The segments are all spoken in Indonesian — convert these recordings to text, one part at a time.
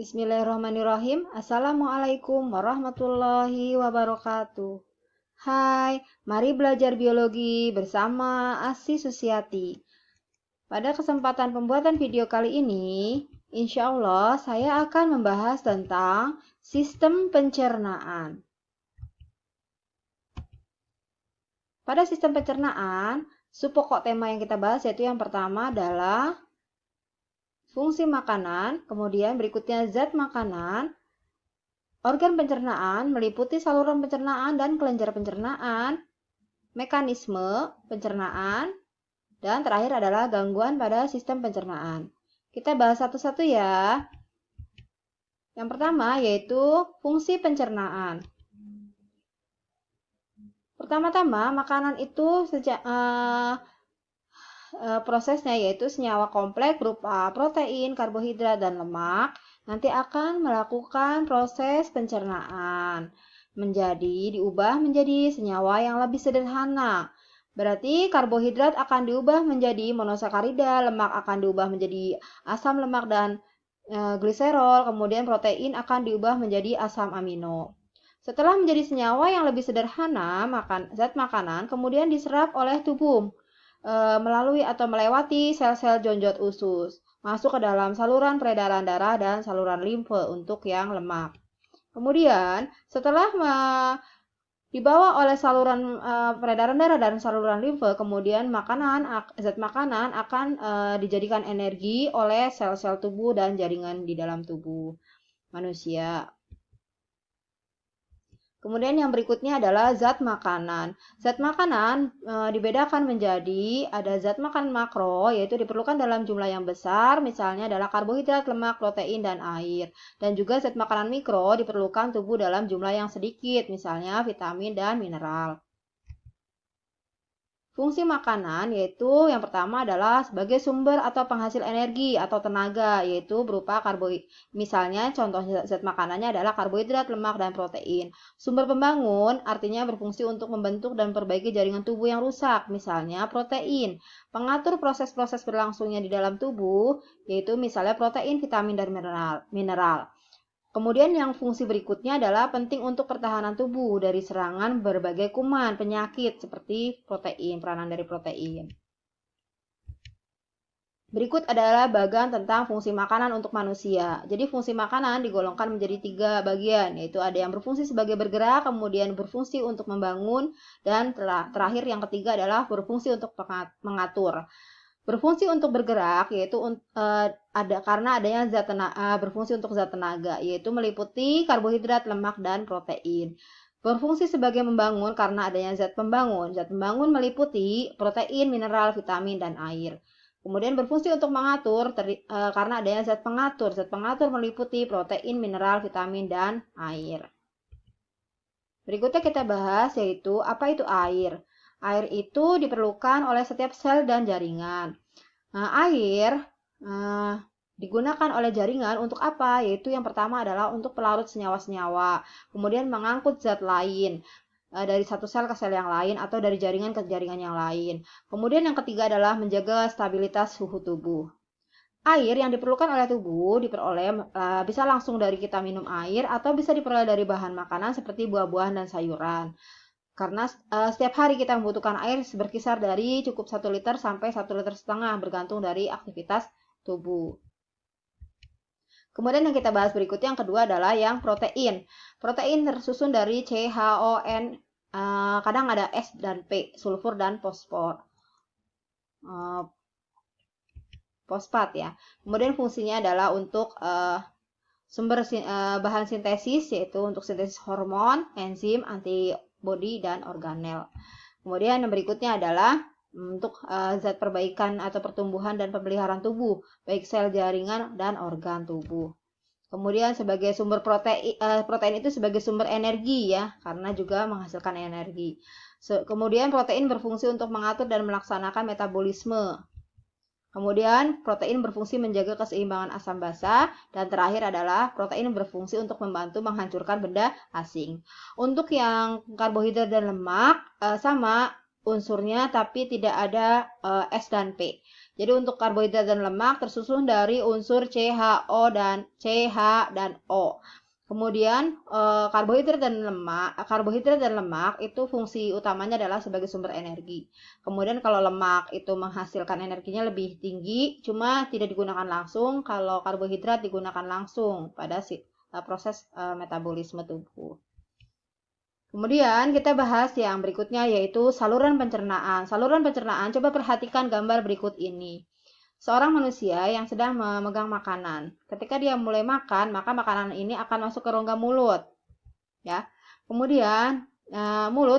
Bismillahirrahmanirrahim. Assalamualaikum warahmatullahi wabarakatuh. Hai, mari belajar biologi bersama Asy Susiati. Pada kesempatan pembuatan video kali ini, insya Allah saya akan membahas tentang sistem pencernaan. Pada sistem pencernaan, subpokok tema yang kita bahas yaitu yang pertama adalah fungsi makanan, kemudian berikutnya zat makanan, organ pencernaan meliputi saluran pencernaan dan kelenjar pencernaan, mekanisme pencernaan, dan terakhir adalah gangguan pada sistem pencernaan. Kita bahas satu-satu ya. Yang pertama yaitu fungsi pencernaan. Pertama-tama, makanan itu prosesnya yaitu senyawa kompleks berupa protein, karbohidrat, dan lemak nanti akan melakukan proses pencernaan diubah menjadi senyawa yang lebih sederhana. Berarti karbohidrat akan diubah menjadi monosakarida, lemak akan diubah menjadi asam lemak dan gliserol, kemudian protein akan diubah menjadi asam amino. Setelah menjadi senyawa yang lebih sederhana, zat makanan kemudian diserap oleh tubuh melalui atau melewati sel-sel jonjot usus, masuk ke dalam saluran peredaran darah dan saluran limfe untuk yang lemak. Kemudian, setelah dibawa oleh saluran peredaran darah dan saluran limfe, kemudian zat makanan akan dijadikan energi oleh sel-sel tubuh dan jaringan di dalam tubuh manusia. Kemudian yang berikutnya adalah zat makanan. Zat makanan dibedakan menjadi ada zat makanan makro, yaitu diperlukan dalam jumlah yang besar, misalnya adalah karbohidrat, lemak, protein, dan air. Dan juga zat makanan mikro diperlukan tubuh dalam jumlah yang sedikit, misalnya vitamin dan mineral. Fungsi makanan yaitu yang pertama adalah sebagai sumber atau penghasil energi atau tenaga, yaitu berupa karbohidrat. Misalnya contoh zat makanannya adalah karbohidrat, lemak, dan protein. Sumber pembangun artinya berfungsi untuk membentuk dan memperbaiki jaringan tubuh yang rusak, misalnya protein. Pengatur proses-proses berlangsungnya di dalam tubuh, yaitu misalnya protein, vitamin, dan mineral. Kemudian yang fungsi berikutnya adalah penting untuk pertahanan tubuh dari serangan berbagai kuman, penyakit seperti peranan dari protein. Berikut adalah bagian tentang fungsi makanan untuk manusia. Jadi fungsi makanan digolongkan menjadi 3 bagian, yaitu ada yang berfungsi sebagai bergerak, kemudian berfungsi untuk membangun, dan terakhir yang ketiga adalah berfungsi untuk mengatur. Berfungsi untuk bergerak yaitu karena adanya berfungsi untuk zat tenaga, yaitu meliputi karbohidrat, lemak, dan protein. Berfungsi sebagai membangun karena adanya zat pembangun. Zat pembangun meliputi protein, mineral, vitamin, dan air. Kemudian berfungsi untuk mengatur karena adanya zat pengatur. Zat pengatur meliputi protein, mineral, vitamin, dan air. Berikutnya kita bahas yaitu apa itu air. Air itu diperlukan oleh setiap sel dan jaringan. Nah, air digunakan oleh jaringan untuk apa? Yaitu yang pertama adalah untuk pelarut senyawa-senyawa, kemudian mengangkut zat lain dari satu sel ke sel yang lain atau dari jaringan ke jaringan yang lain. Kemudian yang ketiga adalah menjaga stabilitas suhu tubuh. Air yang diperlukan oleh tubuh bisa langsung dari kita minum air atau bisa diperoleh dari bahan makanan seperti buah-buahan dan sayuran. Karena setiap hari kita membutuhkan air berkisar dari cukup 1 liter sampai 1,5 liter bergantung dari aktivitas tubuh. Kemudian yang kita bahas berikutnya yang kedua adalah yang protein. Protein tersusun dari C, H, O, N, kadang ada S dan P, sulfur dan fosfat ya. Kemudian fungsinya adalah untuk sumber bahan sintesis, yaitu untuk sintesis hormon, enzim, antibodi, dan organel. Kemudian yang berikutnya adalah untuk zat perbaikan atau pertumbuhan dan pemeliharaan tubuh, baik sel, jaringan, dan organ tubuh. Kemudian sebagai sumber protein itu sebagai sumber energi ya, karena juga menghasilkan energi. Kemudian protein berfungsi untuk mengatur dan melaksanakan metabolisme. Kemudian protein berfungsi menjaga keseimbangan asam basa, dan terakhir adalah protein berfungsi untuk membantu menghancurkan benda asing. Untuk yang karbohidrat dan lemak sama unsurnya tapi tidak ada S dan P. Jadi untuk karbohidrat dan lemak tersusun dari unsur CHO dan CH dan O. Kemudian karbohidrat dan lemak itu fungsi utamanya adalah sebagai sumber energi. Kemudian kalau lemak itu menghasilkan energinya lebih tinggi, cuma tidak digunakan langsung. Kalau karbohidrat digunakan langsung pada proses metabolisme tubuh. Kemudian kita bahas yang berikutnya yaitu saluran pencernaan. Saluran pencernaan, coba perhatikan gambar berikut ini. Seorang manusia yang sedang memegang makanan. Ketika dia mulai makan, maka makanan ini akan masuk ke rongga mulut. Ya. Kemudian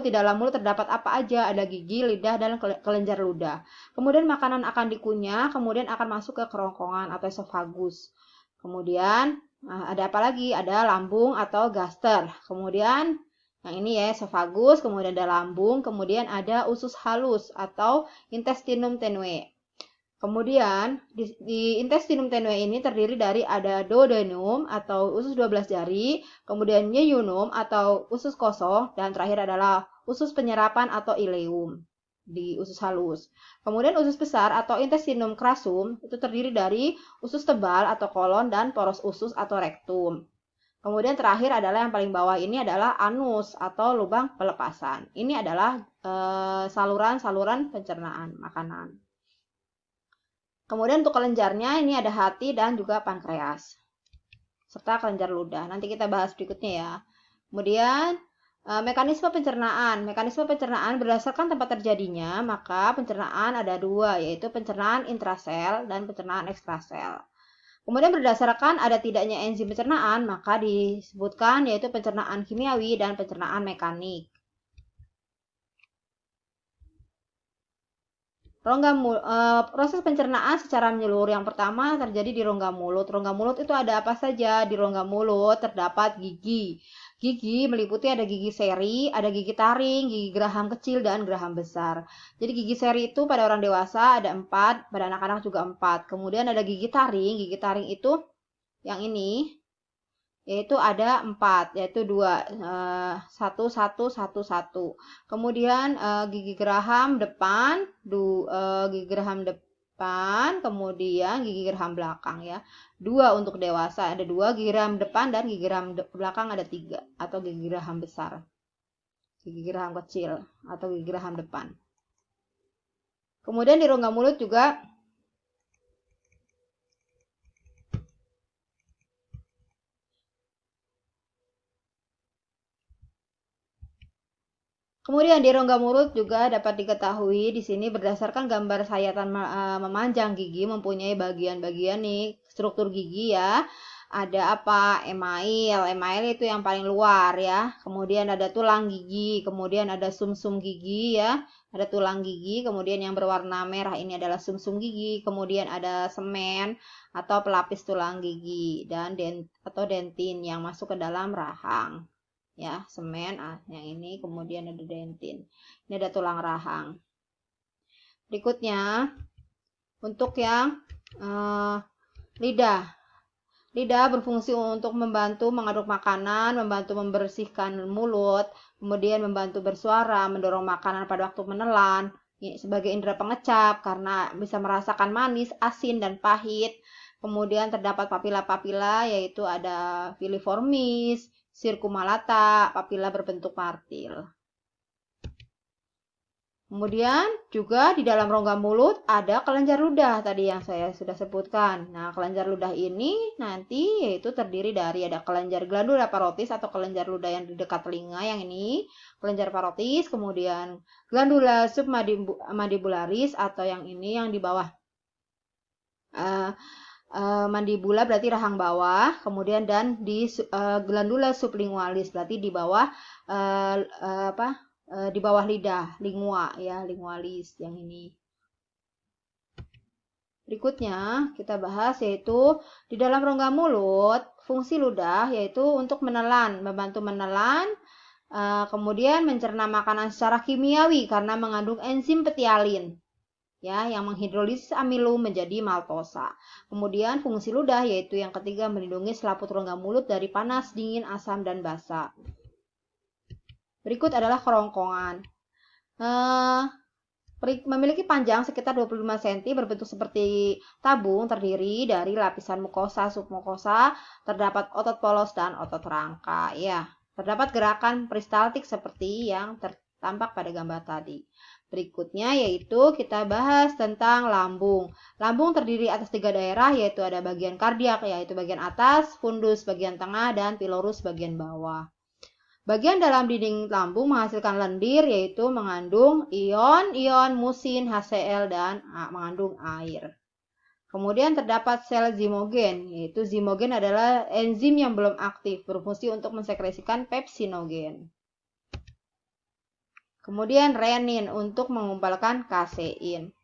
di dalam mulut terdapat apa aja? Ada gigi, lidah, dan kelenjar ludah. Kemudian makanan akan dikunyah, kemudian akan masuk ke kerongkongan atau esofagus. Kemudian ada apa lagi? Ada lambung atau gaster. Kemudian yang ini ya esofagus, kemudian ada lambung, kemudian ada usus halus atau intestinum tenue. Kemudian di intestinum tenue ini terdiri dari ada duodenum atau usus 12 jari, kemudian yeyunum atau usus kosong, dan terakhir adalah usus penyerapan atau ileum di usus halus. Kemudian usus besar atau intestinum crassum itu terdiri dari usus tebal atau kolon dan poros usus atau rektum. Kemudian terakhir adalah yang paling bawah ini adalah anus atau lubang pelepasan. Ini adalah saluran-saluran pencernaan makanan. Kemudian untuk kelenjarnya ini ada hati dan juga pankreas serta kelenjar ludah. Nanti kita bahas berikutnya ya. Kemudian mekanisme pencernaan. Mekanisme pencernaan berdasarkan tempat terjadinya, maka pencernaan ada dua, yaitu pencernaan intrasel dan pencernaan ekstrasel. Kemudian berdasarkan ada tidaknya enzim pencernaan, maka disebutkan yaitu pencernaan kimiawi dan pencernaan mekanik. Proses pencernaan secara menyeluruh yang pertama terjadi di rongga mulut. Rongga mulut itu ada apa saja? Di rongga mulut terdapat gigi. Gigi meliputi ada gigi seri, ada gigi taring, gigi geraham kecil, dan geraham besar. Jadi gigi seri itu pada orang dewasa ada 4, pada anak-anak juga 4. Kemudian ada gigi taring. Gigi taring itu yang ini, yaitu ada 4, yaitu 2, 1, 1, 1, 1. Kemudian gigi geraham depan, gigi geraham depan, kemudian gigi geraham belakang ya. 2 untuk dewasa ada 2, gigi geraham depan dan gigi geraham belakang ada 3, atau gigi geraham besar. Gigi geraham kecil atau gigi geraham depan. Kemudian di rongga mulut juga Kemudian di rongga mulut juga dapat diketahui di sini berdasarkan gambar sayatan memanjang gigi mempunyai bagian-bagian nih struktur gigi ya. Ada apa? Email. Email itu yang paling luar ya. Kemudian ada tulang gigi, kemudian ada sumsum gigi ya. Ada tulang gigi, kemudian yang berwarna merah ini adalah sumsum gigi, kemudian ada semen atau pelapis tulang gigi dan dentin yang masuk ke dalam rahang. Ya, semen yang ini, kemudian ada dentin. Ini ada tulang rahang. Berikutnya untuk yang lidah. Lidah berfungsi untuk membantu mengaduk makanan, membantu membersihkan mulut, kemudian membantu bersuara, mendorong makanan pada waktu menelan, sebagai indera pengecap karena bisa merasakan manis, asin, dan pahit. Kemudian terdapat papila-papila yaitu ada filiformis, circumallata, papila berbentuk martil. Kemudian juga di dalam rongga mulut ada kelenjar ludah tadi yang saya sudah sebutkan. Nah, kelenjar ludah ini nanti yaitu terdiri dari ada kelenjar glandula parotis atau kelenjar ludah yang di dekat telinga yang ini, kelenjar parotis, kemudian glandula submandibularis atau yang ini yang di bawah mandibula berarti rahang bawah, kemudian dan di glandula sublingualis berarti di bawah di bawah lidah, lingua ya, lingualis yang ini. Berikutnya kita bahas yaitu di dalam rongga mulut fungsi ludah yaitu untuk menelan, membantu menelan, kemudian mencerna makanan secara kimiawi karena mengandung enzim petialin ya yang menghidrolisis amilum menjadi maltosa. Kemudian fungsi ludah yaitu yang ketiga melindungi selaput rongga mulut dari panas, dingin, asam, dan basa. Berikut adalah kerongkongan. Memiliki panjang sekitar 25 cm, berbentuk seperti tabung, terdiri dari lapisan mukosa, submukosa, terdapat otot polos dan otot rangka. Ya, terdapat gerakan peristaltik seperti yang tampak pada gambar tadi. Berikutnya yaitu kita bahas tentang lambung. Lambung terdiri atas 3 daerah, yaitu ada bagian kardiak, yaitu bagian atas, fundus bagian tengah, dan pilorus bagian bawah. Bagian dalam dinding lambung menghasilkan lendir, yaitu mengandung ion musin, HCl, dan mengandung air. Kemudian terdapat sel zimogen, yaitu zimogen adalah enzim yang belum aktif, berfungsi untuk mensekresikan pepsinogen. Kemudian renin untuk mengumpulkan kasein.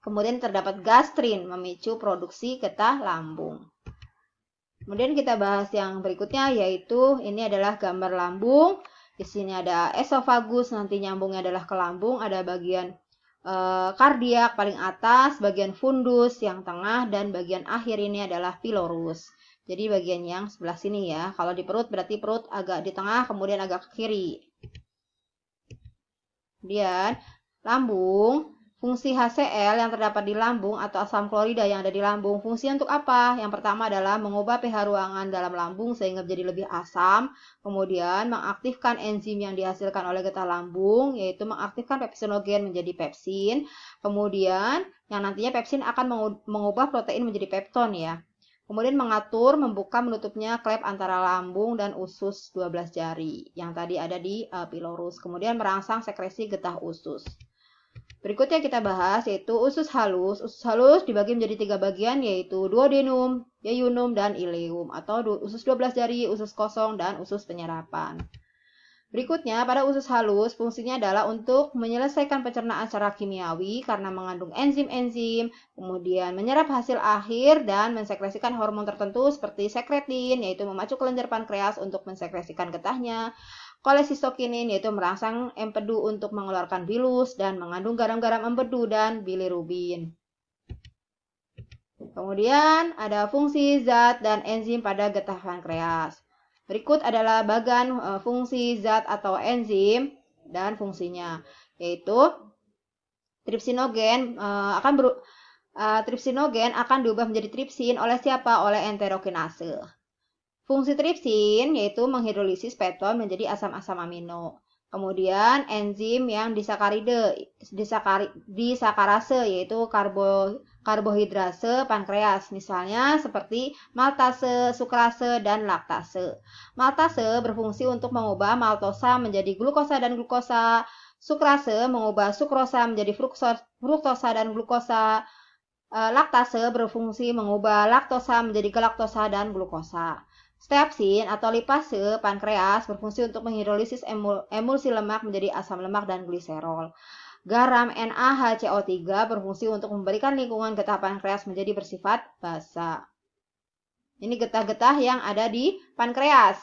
Kemudian terdapat gastrin, memicu produksi getah lambung. Kemudian kita bahas yang berikutnya, yaitu ini adalah gambar lambung. Di sini ada esofagus, nanti nyambungnya adalah ke lambung, ada bagian kardiak paling atas, bagian fundus yang tengah, dan bagian akhir ini adalah pilorus. Jadi bagian yang sebelah sini ya. Kalau di perut berarti perut agak di tengah, kemudian agak ke kiri. Kemudian lambung. Fungsi HCl yang terdapat di lambung atau asam klorida yang ada di lambung, fungsi untuk apa? Yang pertama adalah mengubah pH ruangan dalam lambung sehingga menjadi lebih asam, kemudian mengaktifkan enzim yang dihasilkan oleh getah lambung, yaitu mengaktifkan pepsinogen menjadi pepsin, kemudian yang nantinya pepsin akan mengubah protein menjadi pepton ya. Kemudian mengatur, membuka, menutupnya klep antara lambung dan usus 12 jari yang tadi ada di pilorus, kemudian merangsang sekresi getah usus. Berikutnya kita bahas yaitu usus halus. Usus halus dibagi menjadi 3 bagian, yaitu duodenum, yeyunum, dan ileum, atau usus 12 jari, usus kosong, dan usus penyerapan. Berikutnya, pada usus halus fungsinya adalah untuk menyelesaikan pencernaan secara kimiawi karena mengandung enzim-enzim, kemudian menyerap hasil akhir dan mensekresikan hormon tertentu seperti sekretin, yaitu memacu kelenjar pankreas untuk mensekresikan getahnya. Kolesistokinin, yaitu merangsang empedu untuk mengeluarkan bilus, dan mengandung garam-garam empedu dan bilirubin. Kemudian ada fungsi zat dan enzim pada getah pankreas. Berikut adalah bagan fungsi zat atau enzim dan fungsinya, yaitu tripsinogen tripsinogen akan diubah menjadi tripsin oleh siapa? Oleh enterokinase. Fungsi tripsin yaitu menghidrolisis pepton menjadi asam-asam amino. Kemudian enzim yang disakarase yaitu karbohidrase pankreas, misalnya seperti maltase, sukrase, dan laktase. Maltase berfungsi untuk mengubah maltosa menjadi glukosa dan glukosa. Sukrase mengubah sukrosa menjadi fruktosa dan glukosa. Laktase berfungsi mengubah laktosa menjadi galaktosa dan glukosa. Stepsin atau lipase pankreas berfungsi untuk menghidrolisis emulsi lemak menjadi asam lemak dan gliserol. Garam NaHCO3 berfungsi untuk memberikan lingkungan getah pankreas menjadi bersifat basa. Ini getah-getah yang ada di pankreas.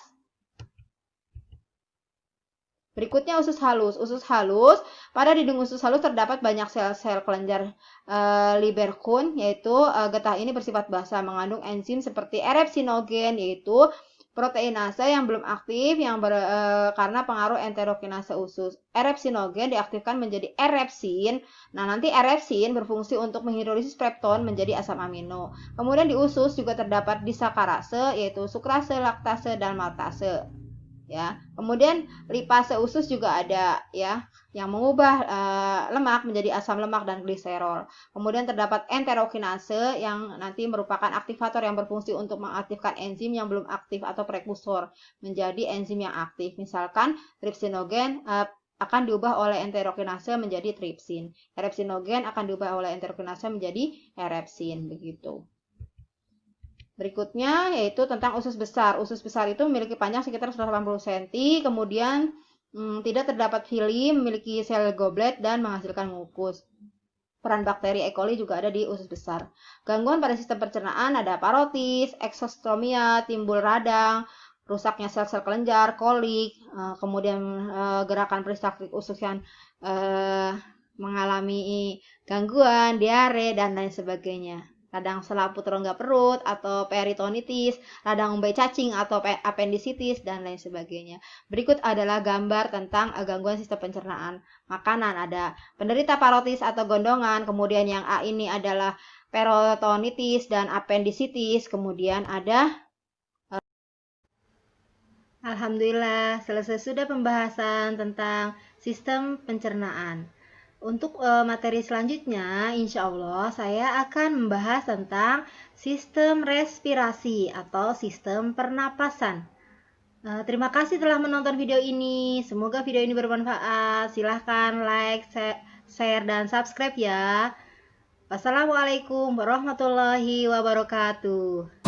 Berikutnya usus halus. Usus halus, pada dinding usus halus terdapat banyak sel-sel kelenjar Lieberkühn, yaitu getah ini bersifat basa, mengandung enzim seperti erepsinogen, yaitu proteinase yang belum aktif karena pengaruh enterokinase usus. Erepsinogen diaktifkan menjadi erepsin. Nah, nanti erepsin berfungsi untuk menghidrolisis pepton menjadi asam amino. Kemudian di usus juga terdapat disakarase, yaitu sukrase, laktase, dan maltase. Ya, kemudian lipase usus juga ada ya, yang mengubah lemak menjadi asam lemak dan gliserol. Kemudian terdapat enterokinase yang nanti merupakan aktivator yang berfungsi untuk mengaktifkan enzim yang belum aktif atau prekursor menjadi enzim yang aktif. Misalkan tripsinogen akan diubah oleh enterokinase menjadi tripsin. Erepsinogen akan diubah oleh enterokinase menjadi erepsin, begitu. Berikutnya yaitu tentang usus besar. Usus besar itu memiliki panjang sekitar 180 cm, kemudian tidak terdapat villi, memiliki sel goblet, dan menghasilkan mukus. Peran bakteri E. coli juga ada di usus besar. Gangguan pada sistem pencernaan ada parotis, eksostomia, timbul radang, rusaknya sel-sel kelenjar, kolik, kemudian gerakan peristaltik usus yang mengalami gangguan, diare, dan lain sebagainya. radang selaput rongga perut atau peritonitis, radang umbai cacing atau appendicitis, dan lain sebagainya. Berikut adalah gambar tentang gangguan sistem pencernaan makanan. Ada penderita parotis atau gondongan, kemudian yang A ini adalah peritonitis dan appendicitis, kemudian ada Alhamdulillah, selesai sudah pembahasan tentang sistem pencernaan. Untuk materi selanjutnya, insya Allah saya akan membahas tentang sistem respirasi atau sistem pernapasan. Terima kasih telah menonton video ini. Semoga video ini bermanfaat. Silahkan like, share, dan subscribe ya. Wassalamualaikum warahmatullahi wabarakatuh.